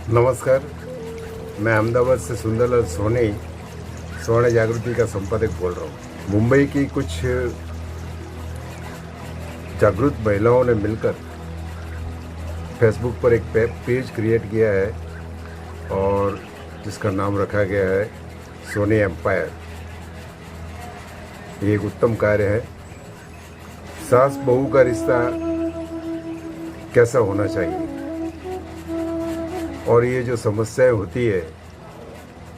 नमस्कार, मैं अहमदाबाद से सुंदरलाल सोनी स्वर्ण जागृति का संपादक बोल रहा हूँ। मुंबई की कुछ जागरूक महिलाओं ने मिलकर फेसबुक पर एक पेज क्रिएट किया है और जिसका नाम रखा गया है सोनी एम्पायर। ये एक उत्तम कार्य है। सास बहू का रिश्ता कैसा होना चाहिए और ये जो समस्याएं होती है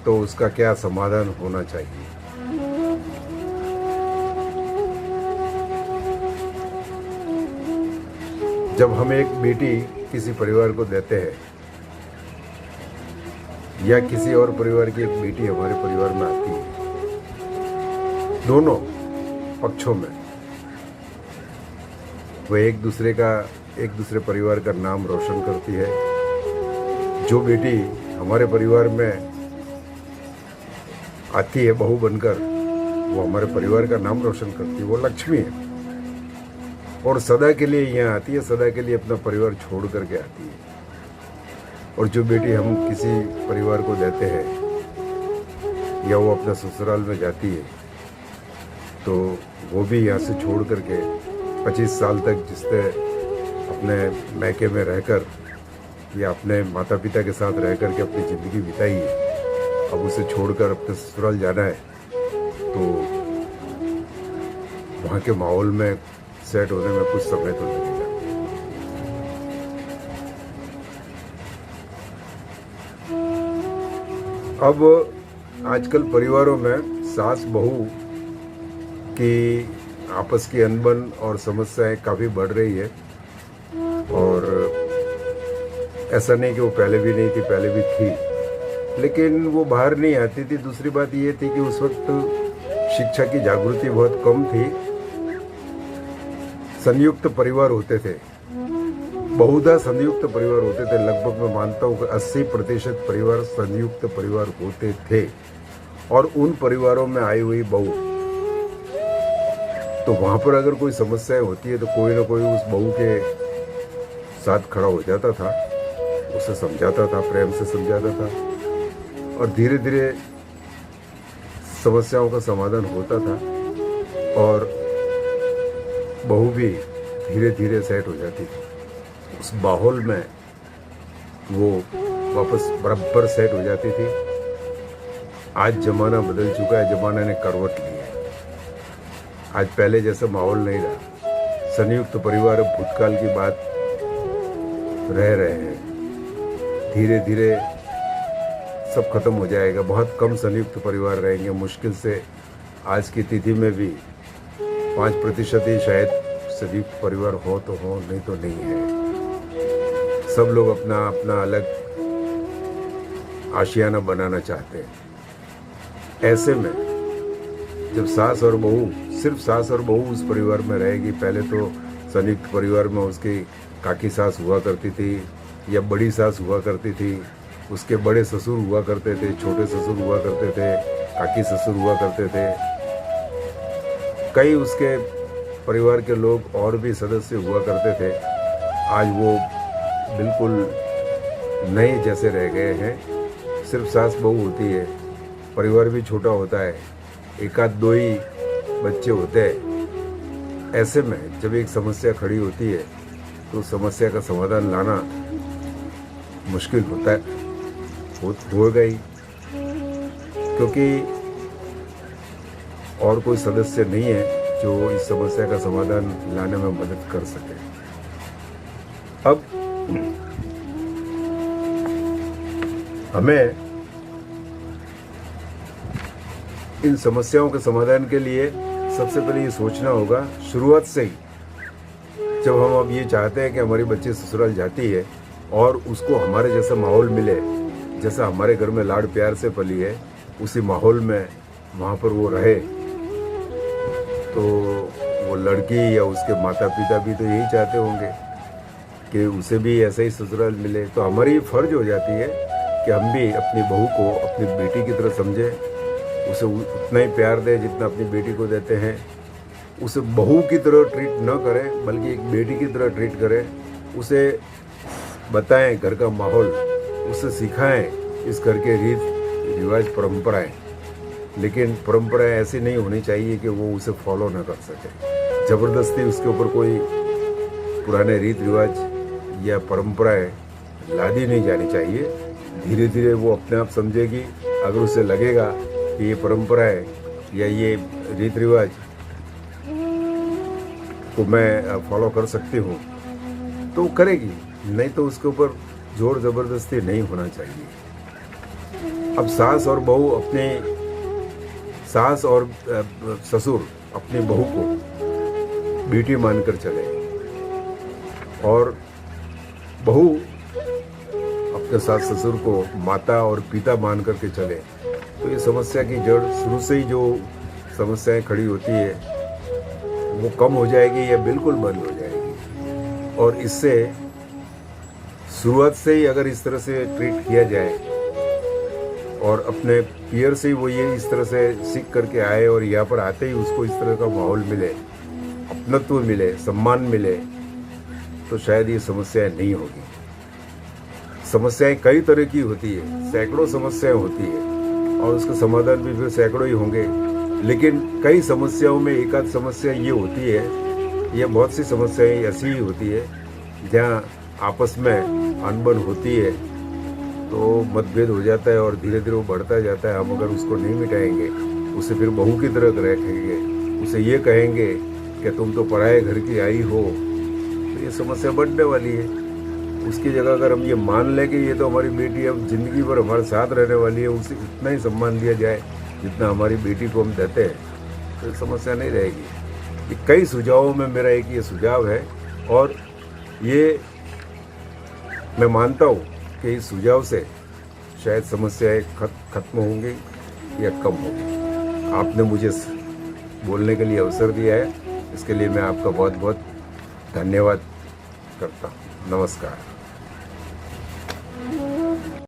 तो उसका क्या समाधान होना चाहिए। जब हम एक बेटी किसी परिवार को देते हैं या किसी और परिवार की एक बेटी हमारे परिवार में आती है, दोनों पक्षों में वो एक दूसरे परिवार का नाम रोशन करती है। जो बेटी हमारे परिवार में आती है बहू बनकर, वो हमारे परिवार का नाम रोशन करती है, वो लक्ष्मी है और सदा के लिए यहाँ आती है, सदा के लिए अपना परिवार छोड़ करके आती है। और जो बेटी हम किसी परिवार को देते हैं या वो अपना ससुराल में जाती है तो वो भी यहाँ से छोड़ करके 25 साल तक जिसने अपने मैके में रहकर या अपने माता पिता के साथ रह कर के अपनी ज़िंदगी बिताई है, अब उसे छोड़कर अपने ससुराल जाना है तो वहाँ के माहौल में सेट होने में कुछ समय तो लगेगा। अब आजकल परिवारों में सास बहू की आपस की अनबन और समस्याएं काफ़ी बढ़ रही है। और ऐसा नहीं कि वो पहले भी नहीं थी, पहले भी थी, लेकिन वो बाहर नहीं आती थी। दूसरी बात ये थी कि उस वक्त शिक्षा की जागृति बहुत कम थी। संयुक्त परिवार होते थे, बहुधा संयुक्त परिवार होते थे। लगभग मैं मानता हूँ कि 80% परिवार संयुक्त परिवार होते थे। और उन परिवारों में आई हुई बहू, तो वहाँ पर अगर कोई समस्याएं होती है तो कोई ना कोई उस बहू के साथ खड़ा हो जाता था, उसे समझाता था, प्रेम से समझाता था और धीरे धीरे समस्याओं का समाधान होता था और बहू भी धीरे धीरे सेट हो जाती थी। उस माहौल में वो वापस बराबर सेट हो जाती थी। आज ज़माना बदल चुका है, ज़माने ने करवट ली है। आज पहले जैसा माहौल नहीं रहा। संयुक्त परिवार अब भूतकाल की बात रह रहे हैं। धीरे धीरे सब खत्म हो जाएगा। बहुत कम संयुक्त परिवार रहेंगे। मुश्किल से आज की तिथि में भी 5% ही शायद संयुक्त परिवार हो तो हो, नहीं तो नहीं है। सब लोग अपना अपना अलग आशियाना बनाना चाहते हैं। ऐसे में जब सास और बहू, सिर्फ सास और बहू उस परिवार में रहेगी, पहले तो संयुक्त परिवार में उसकी काकी सास हुआ करती थी या बड़ी सास हुआ करती थी, उसके बड़े ससुर हुआ करते थे, छोटे ससुर हुआ करते थे, काकी ससुर हुआ करते थे, कई उसके परिवार के लोग और भी सदस्य हुआ करते थे। आज वो बिल्कुल नए जैसे रह गए हैं। सिर्फ सास बहू होती है, परिवार भी छोटा होता है, एक आध दो ही बच्चे होते हैं। ऐसे में जब एक समस्या खड़ी होती है तो समस्या का समाधान लाना मुश्किल होता है, होगा ही, क्योंकि और कोई सदस्य नहीं है जो इस समस्या का समाधान लाने में मदद कर सके। अब हमें इन समस्याओं के समाधान के लिए सबसे पहले ये सोचना होगा शुरुआत से ही, जब हम अब ये चाहते हैं कि हमारी बच्ची ससुराल जाती है और उसको हमारे जैसा माहौल मिले, जैसा हमारे घर में लाड़ प्यार से पली है, उसी माहौल में वहाँ पर वो रहे, तो वो लड़की या उसके माता पिता भी तो यही चाहते होंगे कि उसे भी ऐसा ही ससुराल मिले। तो हमारी फर्ज हो जाती है कि हम भी अपनी बहू को अपनी बेटी की तरह समझें, उसे उतना ही प्यार दें जितना अपनी बेटी को देते हैं। उसे बहू की तरह ट्रीट न करें बल्कि एक बेटी की तरह ट्रीट करें। उसे बताएं घर का माहौल उससे सिखाएं इस करके रीत रिवाज परंपराएं, लेकिन परंपराएं ऐसी नहीं होनी चाहिए कि वो उसे फॉलो ना कर सके। ज़बरदस्ती उसके ऊपर कोई पुराने रीत रिवाज या परंपराएं लादी नहीं जानी चाहिए। धीरे धीरे वो अपने आप समझेगी। अगर उसे लगेगा कि ये परंपरा है या ये रीत रिवाज को मैं फॉलो कर सकती हूँ तो वो करेगी, नहीं तो उसके ऊपर जोर ज़बरदस्ती नहीं होना चाहिए। अब सास और बहू अपने सास और ससुर अपनी बहू को बेटी मानकर चले और बहू अपने सास ससुर को माता और पिता मान करके चले, तो ये समस्या की जड़ शुरू से ही जो समस्याएं खड़ी होती है वो कम हो जाएगी या बिल्कुल बंद हो जाएगी। और इससे शुरुआत से ही अगर इस तरह से ट्रीट किया जाए और अपने पीयर से ही वो ये इस तरह से सीख करके आए और यहाँ पर आते ही उसको इस तरह का माहौल मिले, अपनत्व मिले, सम्मान मिले, तो शायद ये समस्याएं नहीं होगी। समस्याएं कई तरह की होती है, सैकड़ों समस्याएं होती है और उसका समाधान भी फिर सैकड़ों ही होंगे, लेकिन कई समस्याओं में एक आध समस्या ये होती है या बहुत सी समस्याएं ऐसी ही होती है जहाँ आपस में अनबन होती है तो मतभेद हो जाता है और धीरे धीरे वो बढ़ता जाता है। हम अगर उसको नहीं मिटाएंगे, उसे फिर बहू की तरह रखेंगे, उसे ये कहेंगे कि तुम तो पराये घर की आई हो, तो ये समस्या बढ़ने वाली है। उसकी जगह अगर हम ये मान लें कि ये तो हमारी बेटी अब ज़िंदगी भर हमारे साथ रहने वाली है, उसे उतना ही सम्मान दिया जाए जितना हमारी बेटी को हम देते हैं, तो ये समस्या नहीं रहेगी। ये कई सुझावों में मेरा एक ये सुझाव है और ये मैं मानता हूँ कि इस सुझाव से शायद समस्याएं खत्म होंगी या कम होंगी। आपने मुझे बोलने के लिए अवसर दिया है, इसके लिए मैं आपका बहुत बहुत धन्यवाद करता हूँ। नमस्कार।